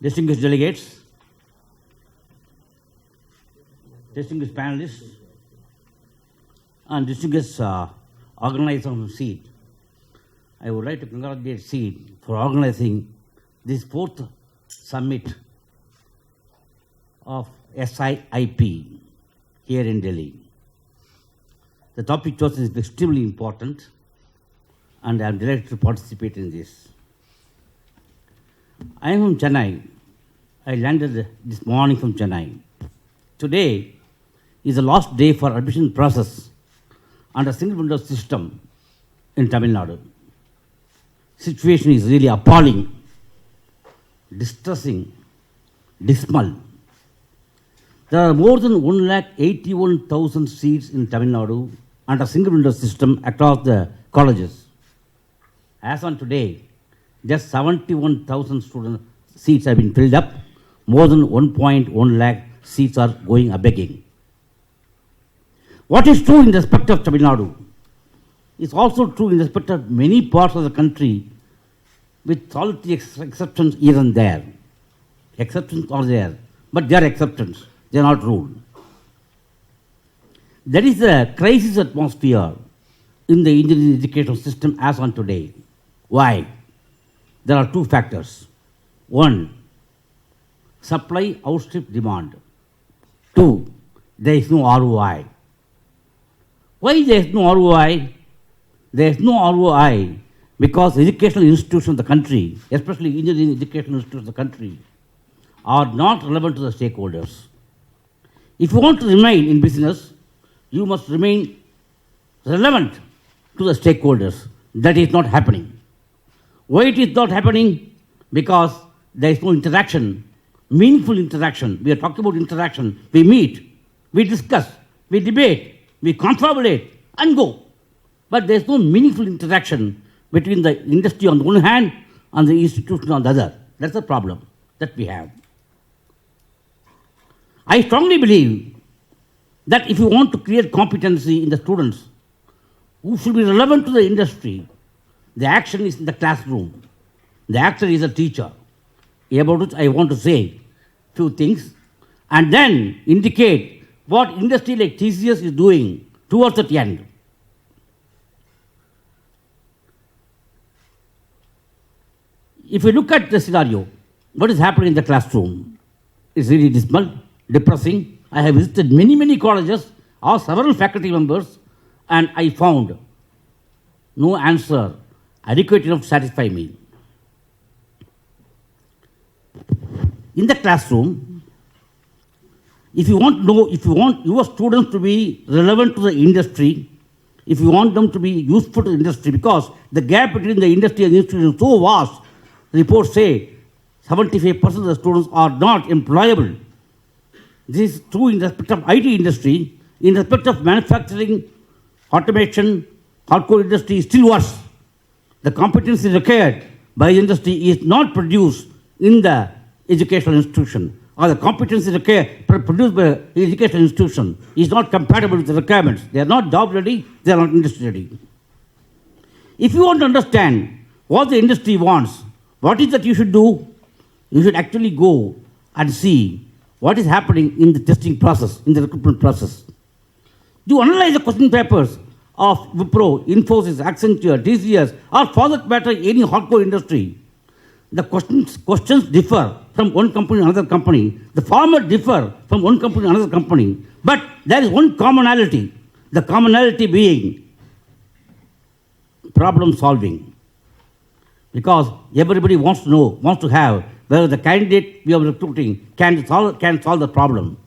distinguished delegates, distinguished panelists, and distinguished organizers of SIIP. I would like to congratulate SIIP for organizing this fourth summit of SIIP here in Delhi. The topic chosen is extremely important, and I am delighted to participate in this. I am from Chennai. I landed this morning from Chennai. Today is the last day for admission process under single window system in Tamil Nadu. Situation is really appalling, distressing, dismal. There are more than 181,000 seats in Tamil Nadu under single window system across the colleges. As on today, just 71,000 student seats have been filled up. More than 1.1 lakh seats are going a-begging. What is true in respect of Tamil Nadu is also true in respect of many parts of the country, with solitary exceptions here and there. Exceptions are there, but they are exceptions. They are not rule. There is a crisis atmosphere in the engineering education system as on today. Why? There are two factors. One, supply outstrip demand. Two, there is no ROI. Why there is no ROI? There is no ROI because educational institutions of the country, especially engineering educational institutions of the country, are not relevant to the stakeholders. If you want to remain in business, you must remain relevant to the stakeholders. That is not happening. Why it is not happening? Because there is no interaction, meaningful interaction. We are talking about interaction. We meet, we discuss, we debate, we confabulate and go. But there is no meaningful interaction between the industry on the one hand and the institution on the other. That's the problem that we have. I strongly believe that if you want to create competency in the students who should be relevant to the industry, the action is in the classroom. The actor is a teacher. About which I want to say few things and then indicate what industry like TCS is doing towards the end. If you look at the scenario, what is happening in the classroom is really dismal, depressing. I have visited many colleges, asked several faculty members, and I found no answer adequate enough to satisfy me. In the classroom, if you want to know, if you want your students to be relevant to the industry, if you want them to be useful to the industry, because the gap between the industry and the institution is so vast, reports say 75% of the students are not employable. This is true in respect of IT industry. In respect of manufacturing, automation, hardcore industry is still worse. The competency required by the industry is not produced in the educational institution, or the competency required produced by the educational institution is not compatible with the requirements. They are not job ready, they are not industry ready. If you want to understand what the industry wants, what is that you should do? You should actually go and see what is happening in the testing process, in the recruitment process. You analyze the question papers of Wipro, Infosys, Accenture, TCS, or for that matter, any hardcore industry. The questions differ from one company to another company. The format differ from one company to another company. But there is one commonality. The commonality being problem solving. Because everybody wants to know, wants to have whether the candidate we are recruiting can solve the problem.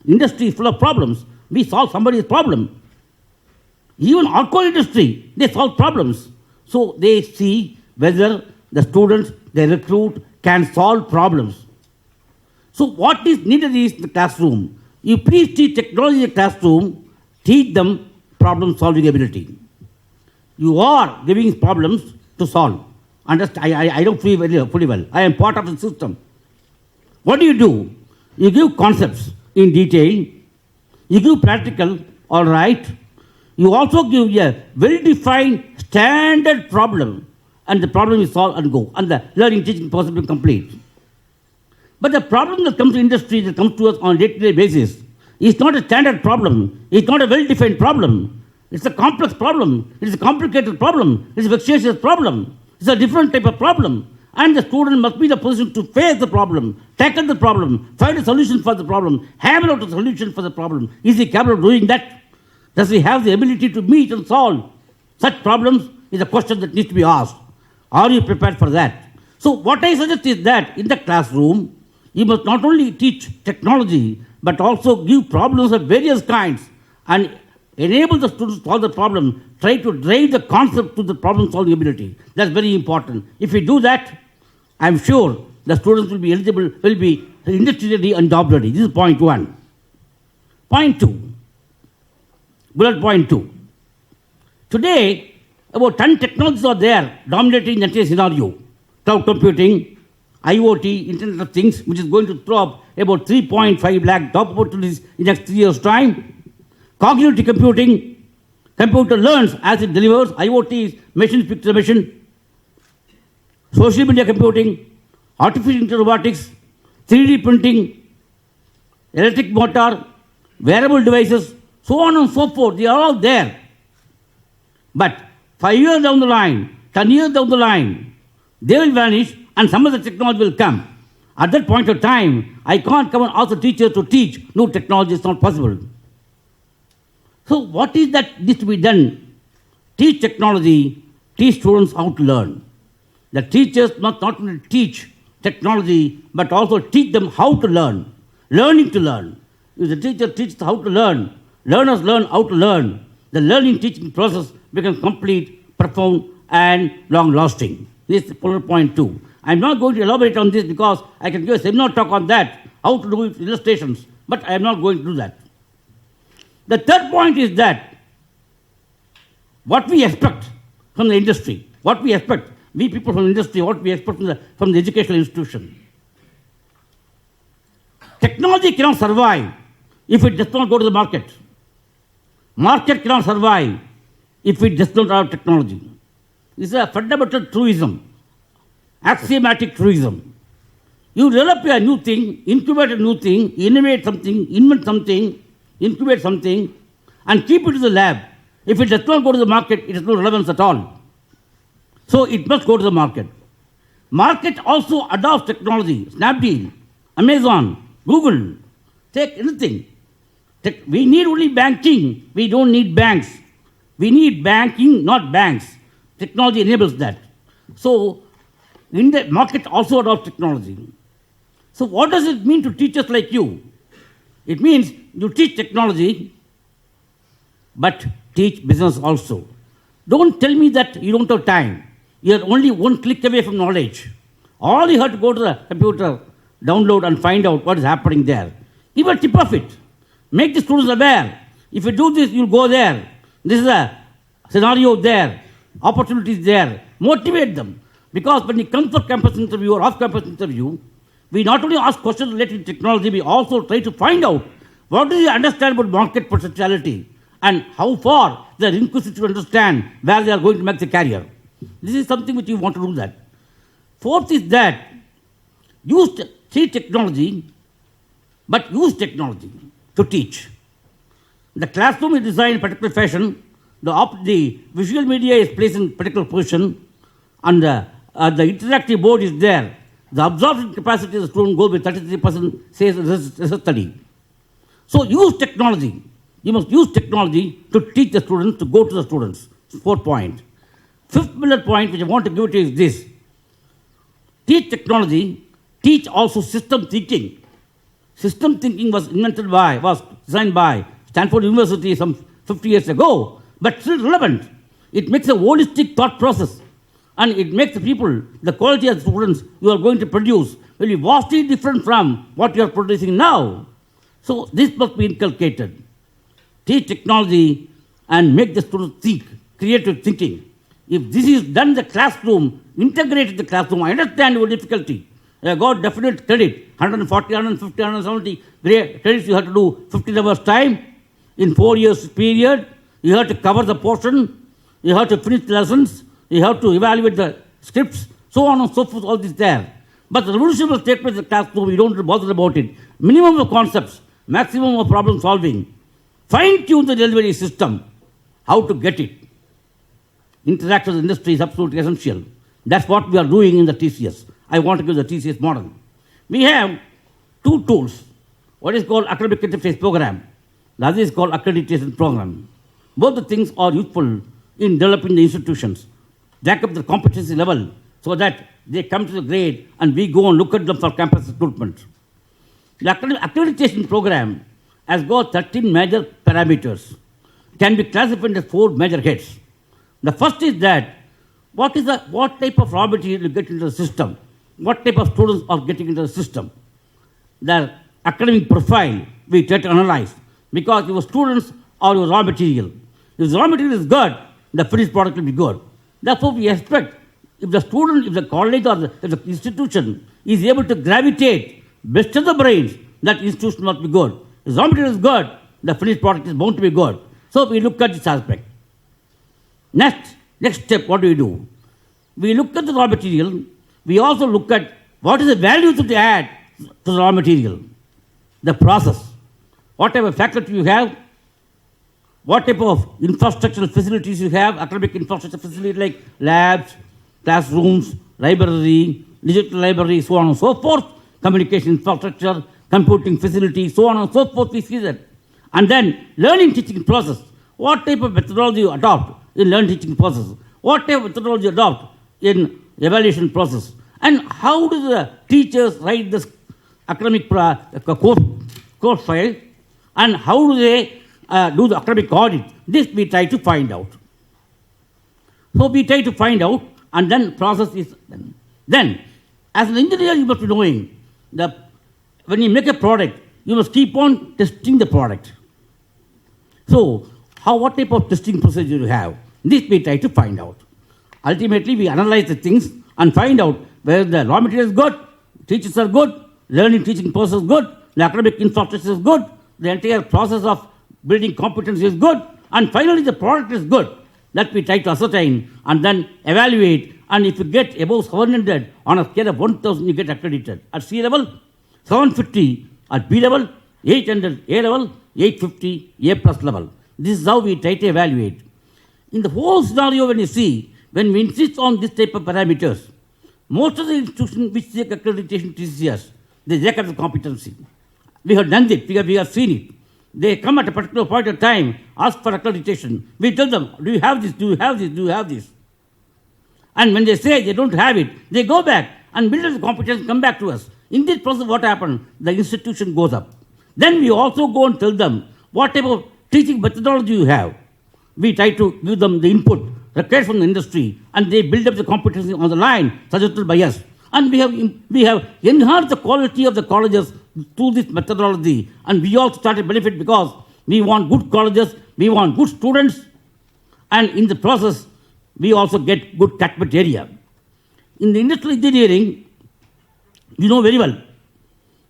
Industry is full of problems. We solve somebody's problem. Even hardcore industry, they solve problems. So they see whether the students they recruit can solve problems. So what is needed is the classroom. You please teach technology in the classroom, teach them problem-solving ability. You are giving problems to solve. I don't feel fully well. I am part of the system. What do? You give concepts in detail. You give practical, all right. You also give a well-defined standard problem, and the problem is solved and go. And the learning teaching process will be complete. But the problem that comes to industry, that comes to us on a day-to-day basis, is not a standard problem. It's not a well-defined problem. It's a complex problem. It's a complicated problem. It's a vexatious problem. It's a different type of problem. And the student must be in a position to face the problem, tackle the problem, find a solution for the problem, hammer out a solution for the problem. Is he capable of doing that? Does he have the ability to meet and solve such problems? Is a question that needs to be asked. Are you prepared for that? So what I suggest is that in the classroom, you must not only teach technology, but also give problems of various kinds and enable the students to solve the problem. Try to drive the concept to the problem-solving ability. That's very important. If we do that, I'm sure the students will be eligible, will be industry ready and job ready. This is point one. Point two. Bullet point two. Today, about 10 technologies are there dominating the entire scenario. Cloud computing, IoT, Internet of Things, which is going to throw up about 3.5 lakh job opportunities in the next 3 years' time. Cognitive computing, computer learns as it delivers. IoT is machine speaks to machine. Social media computing, artificial robotics, 3D printing, electric motor, wearable devices, so on and so forth. They are all there. But 5 years down the line, 10 years down the line, they will vanish and some other technology will come. At that point of time, I can't come and ask the teacher to teach new technology. It's not possible. So what is that needs to be done? Teach technology, teach students how to learn. The teachers must not only teach technology, but also teach them how to learn, learning to learn. If the teacher teaches how to learn, learners learn how to learn, the learning teaching process becomes complete, profound, and long-lasting. This is point two. I'm not going to elaborate on this because I can give a seminar talk on that, how to do it with illustrations, but I am not going to do that. The third point is that what we expect from the industry, what we expect, we people from the industry, what we expect from the educational institution. Technology cannot survive if it does not go to the market. Market cannot survive if it does not have technology. This is a fundamental truism, axiomatic truism. You develop a new thing, incubate a new thing, innovate something, invent something, incubate something, and keep it in the lab. If it does not go to the market, it has no relevance at all. So it must go to the market. Market also adopts technology. Snapdeal, Amazon, Google, take anything. We need only banking. We don't need banks. We need banking, not banks. Technology enables that. So in the market also adopts technology. So what does it mean to teachers like you? It means you teach technology, but teach business also. Don't tell me that you don't have time. You're only one click away from knowledge. All you have to go to the computer, download and find out what is happening there. Give a tip of it. Make the students aware. If you do this, you'll go there. This is a scenario there. Opportunities there. Motivate them. Because when it comes to campus interview or off-campus interview, we not only ask questions related to technology, we also try to find out what do you understand about market potentiality and how far they are inquisitive to understand where they are going to make the career. This is something which you want to do that. Fourth is that teach technology, but use technology to teach. The classroom is designed in a particular fashion. The visual media is placed in a particular position, and the interactive board is there. The absorption capacity of the student goes with 33%, says a study. So use technology. You must use technology to teach the students, to go to the students. Fourth point. Fifth bullet point, which I want to give to you is this. Teach technology, teach also system thinking. System thinking was designed by Stanford University some 50 years ago, but still relevant. It makes a holistic thought process. And it makes the people, the quality of the students you are going to produce will be vastly different from what you are producing now. So this must be inculcated. Teach technology and make the students think, creative thinking. If this is done in the classroom, integrated in the classroom, I understand your difficulty. I got definite credit, 140, 150, 170 credits you have to do 15 hours time in 4 years period. You have to cover the portion, you have to finish the lessons, you have to evaluate the scripts, so on and so forth, all this there. But the revolution will take place in the classroom, we don't bother about it. Minimum of concepts, maximum of problem solving. Fine-tune the delivery system, how to get it. Interaction with the industry is absolutely essential. That's what we are doing in the TCS. I want to give the TCS model. We have two tools. What is called academic interface program. The other is called accreditation program. Both the things are useful in developing the institutions. Jack up the competency level so that they come to the grade and we go and look at them for campus recruitment. The accreditation program has got 13 major parameters. Can be classified into 4 major heads. The first is that what type of raw material you get into the system? What type of students are getting into the system? The academic profile we try to analyze because your students are your raw material. If the raw material is good, the finished product will be good. Therefore, we expect if the student, if the college or if the institution is able to gravitate best of the brains, that institution must be good. If the raw material is good, the finished product is bound to be good. So we look at this aspect. Next step, what do? We look at the raw material. We also look at what is the value to add to the raw material. The process. What type of faculty you have, what type of infrastructural facilities you have, academic infrastructure facilities like labs, classrooms, library, digital library, so on and so forth, communication infrastructure, computing facilities, so on and so forth, we see that. And then learning teaching process. What type of methodology you adopt in learning teaching process? What type of methodology you adopt in evaluation process? And how do the teachers write this academic course file? And how do they do the academic audit? This we try to find out. So we try to find out, and then process is done. Then, as an engineer, you must be knowing that when you make a product, you must keep on testing the product. So, what type of testing procedure you have? This we try to find out. Ultimately, we analyze the things and find out whether the raw material is good, teachers are good, learning teaching process is good, the academic infrastructure is good, the entire process of building competence is good, and finally the product is good. That we try to ascertain and then evaluate. And if you get above 700 on a scale of 1,000, you get accredited. At C level, 750. At B level, 800 A level, 850 A plus level. This is how we try to evaluate. In the whole scenario, when we insist on this type of parameters, most of the institutions which take accreditation TCS, they check at the competency. We have done it, we have seen it. They come at a particular point of time, ask for accreditation. We tell them, do you have this, do you have this, do you have this? And when they say they don't have it, they go back and build the competence, come back to us. In this process, what happened? The institution goes up. Then we also go and tell them what type of teaching methodology you have. We try to give them the input required from the industry, and they build up the competency on the line suggested by us. And we have enhanced the quality of the colleges through this methodology, and we also started benefit because we want good colleges, we want good students, and in the process, we also get good catchment area. In the industrial engineering, you know very well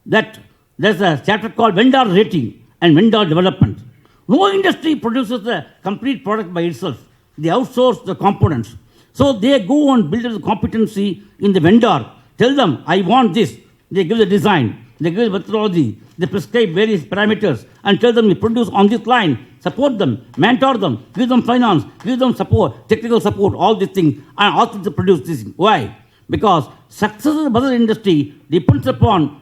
that there's a chapter called vendor rating and vendor development. No industry produces a complete product by itself. They outsource the components. So they go and build the competency in the vendor. Tell them, I want this. They give the design. They give the methodology. They prescribe various parameters and tell them, you produce on this line. Support them, mentor them, give them finance, give them support, technical support, all these things, and also to produce this. Why? Because success of the mother industry depends upon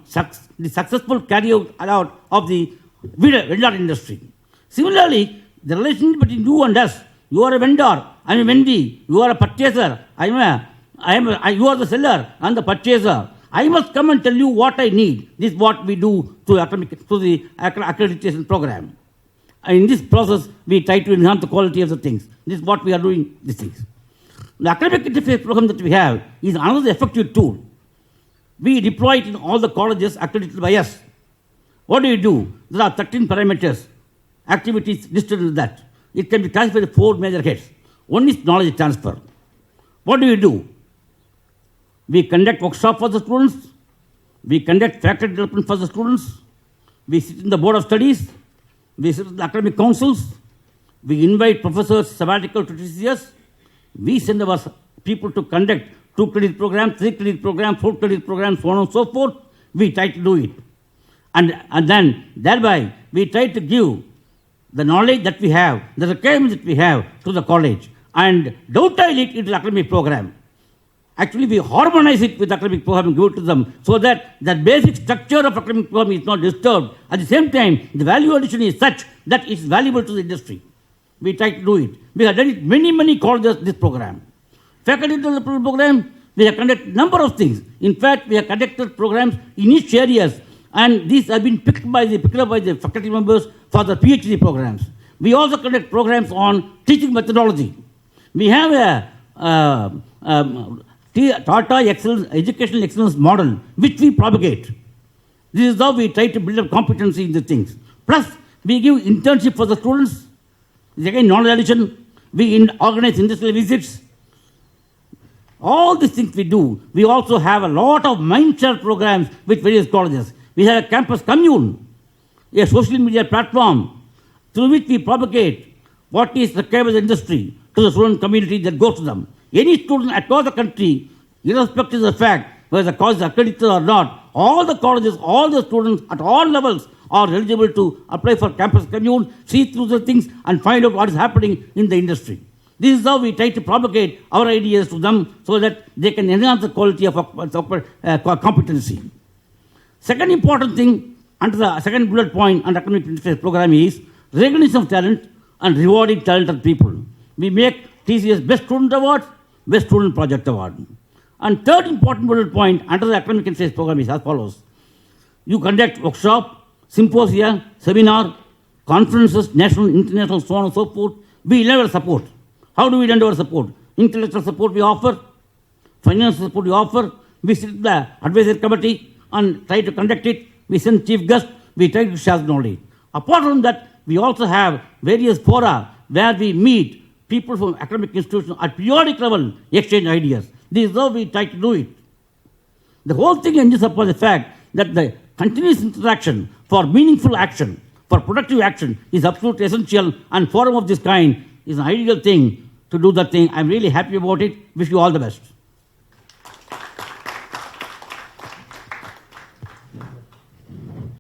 the successful carry out of the vendor industry. Similarly, the relationship between you and us, you are a vendor, I am a vendee, you are a purchaser, you are the seller and the purchaser. I must come and tell you what I need. This is what we do to the accreditation program. And in this process, we try to enhance the quality of the things. This is what we are doing, these things. The academic interface program that we have is another effective tool. We deploy it in all the colleges accredited by us. What do? There are 13 parameters, activities listed in that. It can be classified into 4 major heads. One is knowledge transfer. What do? We conduct workshops for the students. We conduct faculty development for the students. We sit in the board of studies. We sit in the academic councils. We invite professors sabbatical to TCS. We send our people to conduct 2 credit program, 3 credit program, 4 credit program, so on and so forth. We try to do it. And then thereby we try to give the knowledge that we have, the requirements that we have to the college, and dovetail it into the academic program. Actually, we harmonize it with the academic program and give it to them so that the basic structure of academic program is not disturbed. At the same time, the value addition is such that it's valuable to the industry. We try to do it. We have done it many colleges, this program. Faculty development program, we have conducted number of things. In fact, we have conducted programs in each areas, and these have been picked up by the faculty members for the PhD programs. We also conduct programs on teaching methodology. We have a Tata Educational Excellence model, which we propagate. This is how we try to build up competency in the things. Plus, we give internship for the students. Again, knowledge addition. We organize industrial visits. All these things we do. We also have a lot of mindshare programs with various colleges. We have a campus commune, a social media platform through which we propagate what is required by the industry to the student community that goes to them. Any student across the country, irrespective of the fact whether the college is accredited or not, all the colleges, all the students at all levels are eligible to apply for campus commune, see through the things and find out what is happening in the industry. This is how we try to propagate our ideas to them so that they can enhance the quality of competency. Second important thing under the second bullet point on academic interface program is recognition of talent and rewarding talented people. We make TCS Best Student Award, Best Student Project Award. And third important bullet point under the academic interface program is as follows. You conduct workshop, symposia, seminar, conferences, national, international, so on and so forth. We lend our support. How do we lend our support? Intellectual support we offer, financial support we offer. We sit in the advisory committee and try to conduct it. We send chief guest. We try to share knowledge. Apart from that, we also have various fora where we meet people from academic institutions at periodic level, exchange ideas. This is how we try to do it. The whole thing hinges upon the fact that the continuous interaction for meaningful action, for productive action, is absolutely essential, and forum of this kind is an ideal thing to do that thing. I'm really happy about it. Wish you all the best.